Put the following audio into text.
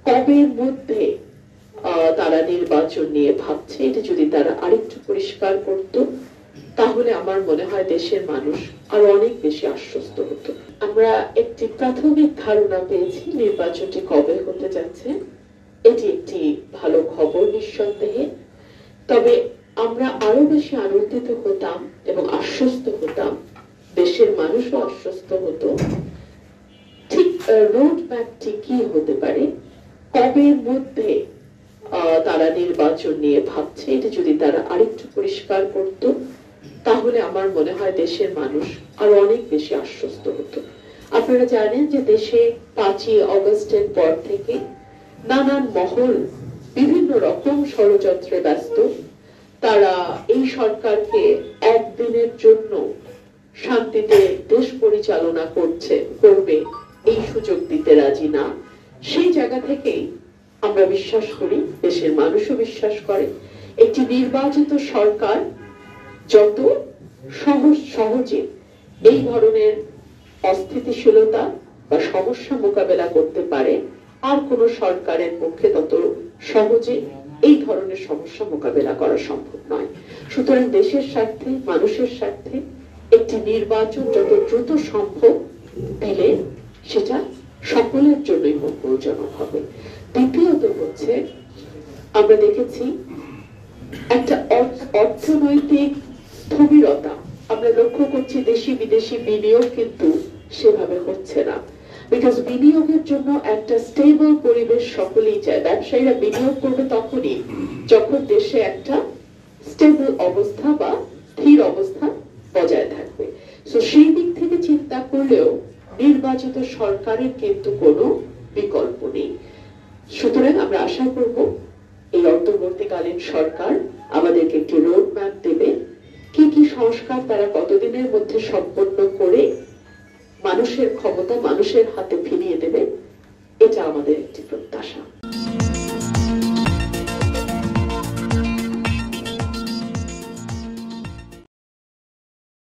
কবের মধ্যে তারা নির্বাচন নিয়ে ভাবছে, এটা যদি তারা আরেকটু পরিষ্কার করত, তাহলে আমার মনে হয় দেশের মানুষ আরো অনেক বেশি আশ্বস্ত হতো। আমরা একটি প্রাথমিক ধারণা পেয়েছি নির্বাচনটি কবে হতে যাচ্ছে। এটি একটি ভালো খবর নিঃসন্দেহে। তবে আমরা আরো বেশি আনন্দিত হতাম এবং আশ্বস্ত হতাম, দেশের মানুষও আশ্বস্ত হতো, ঠিক রোড ম্যাপটি কি হতে পারে, কবের মধ্যে তারা নির্বাচন নিয়ে ভাবছে, এটা যদি তারা আরেকটু পরিষ্কার করত, তাহলে আমার মনে হয় দেশের মানুষ আরো অনেক বেশি আশ্বস্ত হতো। আপনারা জানেন যে দেশে 5ই অগস্টের পর থেকে নানান মহল বিভিন্ন রকম ষড়যন্ত্রে ব্যস্ত। তারা এই সরকারকে একদিনের জন্য শান্তিতে দেশ পরিচালনা করবে এই সুযোগ দিতে রাজি না। সেই জায়গা থেকেই আমরা বিশ্বাস করি, দেশের মানুষও বিশ্বাস করে, একটি নির্বাচিত সরকার যত সহজে এই ধরনের অস্থিতিশীলতা বা সমস্যা মোকাবেলা করতে পারে, আর কোন সরকারের পক্ষে তত সহজে এই ধরনের সমস্যা মোকাবেলা করা সম্ভব নয়। সুতরাং দেশের স্বার্থে, মানুষের স্বার্থে একটি নির্বাচন যত দ্রুত সম্ভব দিলে সেটা সকলের জন্যই মঙ্গলজনক হবে। দ্বিতীয়ত হচ্ছে, আমরা দেখেছি একটা অর্থনৈতিক স্থবিরতা আমরা লক্ষ্য করছি, দেশি বিদেশি বিনিয়োগ কিন্তু সেভাবে হচ্ছে না। বিকজ বিনিয়োগের জন্য একটা স্টেবল পরিবেশ সকলেই চায়। ব্যবসায়ীরা বিনিয়োগ করবে তখনই যখন দেশে একটা স্টেবল অবস্থা বা স্থির অবস্থা বজায় থাকবে। সো সেই দিক থেকে চিন্তা করলেও নির্বাচিত সরকারের কিন্তু কোনো বিকল্প নেই। সুতরাং আমরা আশা করব এই অন্তর্বর্তীকালীন সরকার আমাদেরকে একটি রোড ম্যাপ দেবে, কি কি সংস্কার তারা কতদিনের মধ্যে সম্পন্ন করে মানুষের ক্ষমতা মানুষের হাতে ফিরিয়ে দেবে, এটা আমাদের একটি প্রত্যাশা।